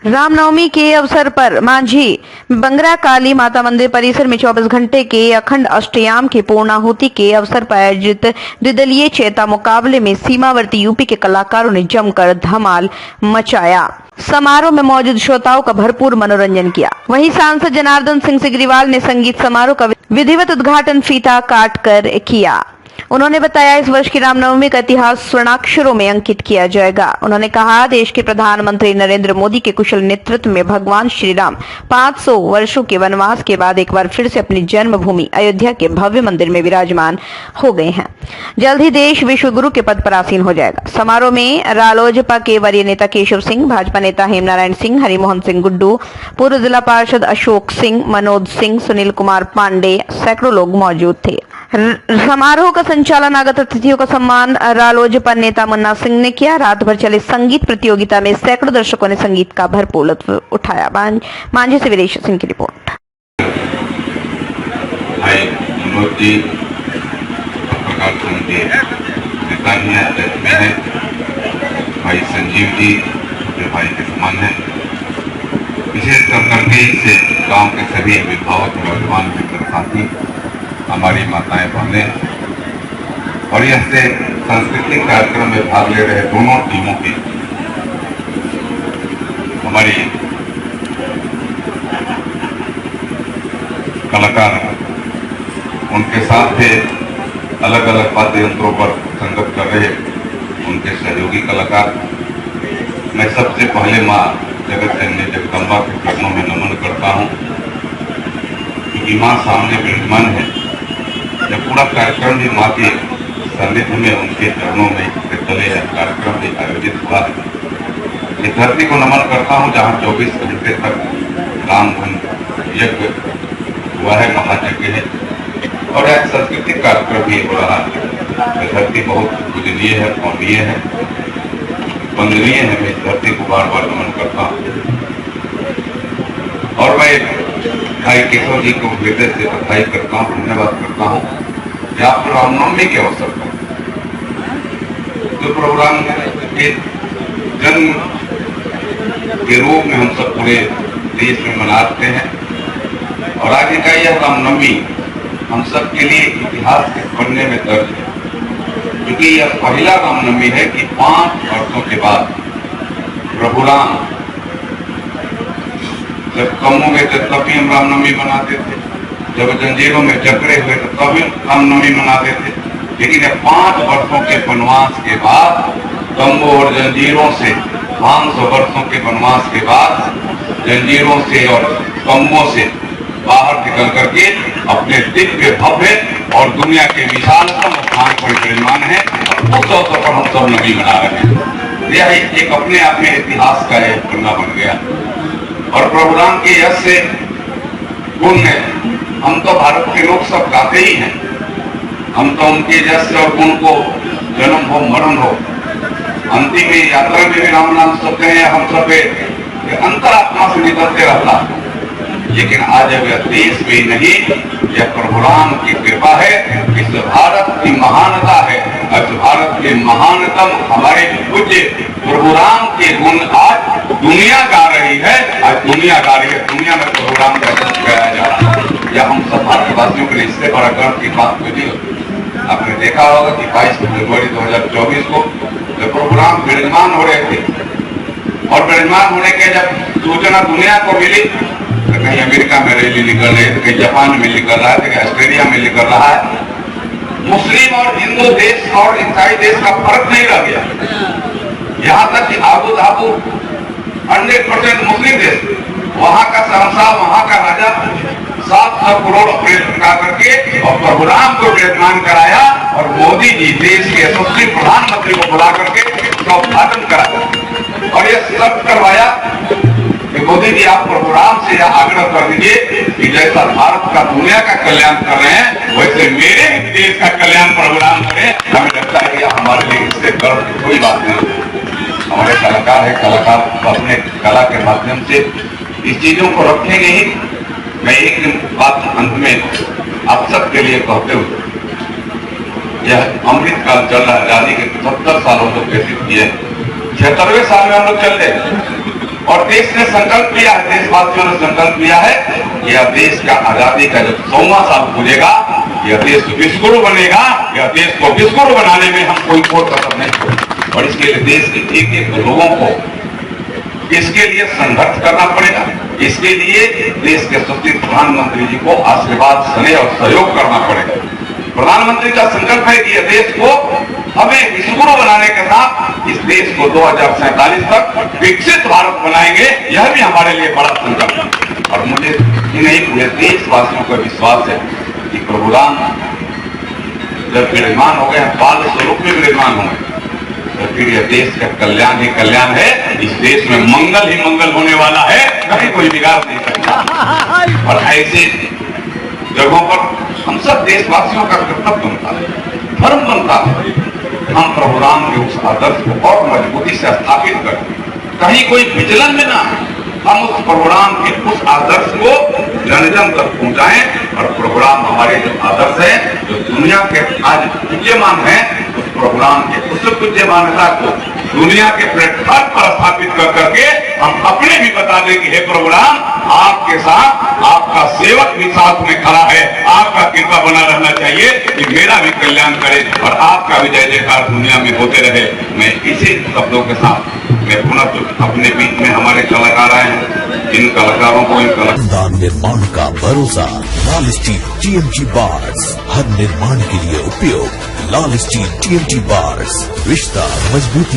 रामनवमी के अवसर पर मांझी बंगरा काली माता मंदिर परिसर में 24 घंटे के अखंड अष्टयाम के पूर्णाहुति के अवसर पर आयोजित द्विदलीय चैता मुकाबले में सीमावर्ती यूपी के कलाकारों ने जमकर धमाल मचाया। समारोह में मौजूद श्रोताओं का भरपूर मनोरंजन किया। वहीं सांसद जनार्दन सिंह सिग्रीवाल ने संगीत समारोह का विधिवत उद्घाटन फीता काट कर किया। उन्होंने बताया, इस वर्ष की रामनवमी का इतिहास स्वर्णाक्षरों में अंकित किया जाएगा। उन्होंने कहा, देश के प्रधानमंत्री नरेंद्र मोदी के कुशल नेतृत्व में भगवान श्री राम 500 वर्षों के वनवास के बाद एक बार फिर से अपनी जन्मभूमि अयोध्या के भव्य मंदिर में विराजमान हो गए हैं। जल्द ही देश विश्व गुरु के पद पर आसीन हो जाएगा। समारोह में रालोजपा के वरीय नेता केशव सिंह, भाजपा नेता हेमनारायण सिंह, हरिमोहन सिंह गुड्डू, पूर्व जिला पार्षद अशोक सिंह, मनोज सिंह, सुनील कुमार पांडे, सैकड़ों लोग मौजूद थे। समारोह का संचालन आगत अतिथियों का सम्मान रालोजपा नेता मुन्ना सिंह ने किया। रात भर चले संगीत प्रतियोगिता में सैकड़ों दर्शकों ने संगीत का भरपूर लुत्फ उठाया। मांझी से वीरेश सिंह की रिपोर्ट। भाई संजीव जी जो भाई के समान है, विशेष करके इससे गांव के सभी अभिभावक नौजवान मित्र साथी, हमारी माताएं बहनें और यह से सांस्कृतिक कार्यक्रम में भाग ले रहे दोनों टीमों के हमारी कलाकार, उनके साथ भी अलग अलग वाद्य यंत्रों पर संगत कर रहे उनके सहयोगी कलाकार, मैं सबसे पहले माँ जगत जननी जगदम्बा के चरणों में नमन करता हूँ, क्योंकि माँ सामने विराजमान है। यह पूरा कार्यक्रम भी माँ के सानिध्य में उनके चरणों में तले कार्यक्रम भी आयोजित हुआ है। इस धरती को नमन करता हूँ जहाँ 24 घंटे तक राम धन यज्ञ हुआ है, महायज्ञ है और एक सांस्कृतिक कार्यक्रम भी हो रहा है। यह धरती बहुत पूजनीय है, पौनीय है, वंदनीय है। मैं इस धरती को बार बार नमन करता हूँ और मैं भाई केशव जी को हृदय से बधाई करता हूँ, धन्यवाद करता हूँ। आप रामनवमी के अवसर पर जो प्रोग्राम के जन्म के रूप में हम सब पूरे देश में मनाते हैं और आगे का यह रामनवमी हम सब के लिए इतिहास के पन्ने में दर्ज है, क्योंकि यह पहला रामनवमी है कि 5 वर्षों के बाद प्रभु राम जब कम हो गए थे तभी हम रामनवमी मनाते थे, जब जंजीरों में जकड़े हुए थे तभी रामनवमी मनाते थे। लेकिन 5 वर्षों के वनवास के बाद, तंबू और जंजीरों से 500 वर्षों के वनवास के बाद जंजीरों से और तंबुओं से बाहर निकल करके अपने दिव्य भव्य और दुनिया के विशालतम स्थान पर विराजमान है। उस अवसर पर हम सब नवमी मना रहे हैं। यह एक अपने आप में इतिहास का एक पन्ना बन गया और प्रभु राम के यश से गुण है। हम तो भारत के लोग सब गाते ही हैं, हम तो उनके यश और गुण को जन्म हो मरण हो अंतिम यात्रा में भी राम नाम सकते हैं। हम सब अंतरात्मा से निकलते रहता, लेकिन आज यह देश में नहीं, यह प्रभु राम की कृपा है, इस भारत की महानता है। इस भारत के महानतम हमारे पूज्य प्रभु राम के गुण आज दुनिया गा रही है। आज दुनिया गा रही है, दुनिया में प्रभु राम का गुण गाया जा रहा है। यह हम सब भारतवासियों के लिए इससे बड़ा गर्व की बात कोई नहीं होती। आपने देखा होगा कि 22 फरवरी 2024 को जब प्रभु राम विराजमान हो रहे थे और विराजमान होने के जब सूचना दुनिया को मिली, कहीं अमेरिका में रैली निकल रही है, कहीं जापान में निकल रहा है, कहीं ऑस्ट्रेलिया में निकल रहा है, मुस्लिम और हिंदू देश और ईसाई देश का फर्क नहीं रह गया। यहाँ तक कि आबू धाबू 100% मुस्लिम देश, वहां का शहंशाह, वहां का राजा 700 करोड़ लगा करके और प्रभु राम को विराजमान कराया और मोदी जी देश के यशस्वी प्रधानमंत्री को बुला करके उसका उद्घाटन कराया और यह सब करवाया कि मोदी जी आप प्रभु राम से यह आग्रह कर दीजिए कि जैसा भारत का दुनिया का कल्याण कर रहे हैं वैसे मेरे देश का कल्याण प्रभु राम करें। हमें लगता है कि हमारे लिए इससे गर्व की कोई बात नहीं। हमारे कलाकार है, कलाकार अपने कला के माध्यम से इस चीजों को रखेंगे ही। मैं एक बात अंत में आप सबके लिए कहते हुए, यह अमृत काल चल रहा है, आजादी के 70 सालों को व्यतीत किए, 76वें साल में हम लोग चल रहे। और देश ने संकल्प लिया है, देशवासियों ने संकल्प लिया है, यह देश का आजादी का जब 100वां साल पूजेगा, यह देश विश्वगुरु बनेगा। यह देश को विश्वगुरु बनाने में हम कोई कसर नहीं छोड़ेंगे और इसके लिए देश के एक एक लोगों को इसके लिए संघर्ष करना पड़ेगा। इसके लिए देश के सच्चे प्रधानमंत्री जी को आशीर्वाद, स्नेह और सहयोग करना पड़ेगा। प्रधानमंत्री का संकल्प है कि यह देश को हमें विश्वगुरु बनाने के साथ इस देश को 2047 तक विकसित भारत बनाएंगे। यह भी हमारे लिए बड़ा संकल्प है और मुझे ही नहीं, पूरे देशवासियों का विश्वास है कि प्रभु राम जब विराजमान हो गए, बाल स्वरूप में विराजमान हो गए, तो फिर यह देश का कल्याण ही कल्याण है। इस देश में मंगल ही मंगल होने वाला है, कहीं कोई बिगाड़ नहीं सकता। और ऐसे जगहों पर हम सब देशवासियों का कर्तव्य बनता है, धर्म बनता है, हम प्रभु राम के उस आदर्श को और मजबूती से स्थापित करें, कहीं कोई विचलन में ना, हम उस प्रभु राम के उस आदर्श को जन जन तक पहुंचाएं। और प्रभु राम हमारे जो आदर्श है, जो दुनिया के आज पूज्यमान है, उस प्रभु राम के उस पूज्यमानता को दुनिया के प्लेटफॉर्म पर स्थापित कर करके हम अपने भी बता दें कि हे प्रभु राम, आपके साथ आपका सेवक भी साथ में खड़ा है, आपका कृपा बना रहना चाहिए कि मेरा भी कल्याण करे और आपका भी जय जयकार दुनिया में होते रहे। मैं इसी शब्दों के साथ मैं पुनः अपने बीच में हमारे कलाकार आए हैं, इन कलाकारों को निर्माण का भरोसा लाल स्टील TMT बार्स, हर निर्माण के लिए उपयोग लाल स्टील TMT बार्स, रिश्ता मजबूती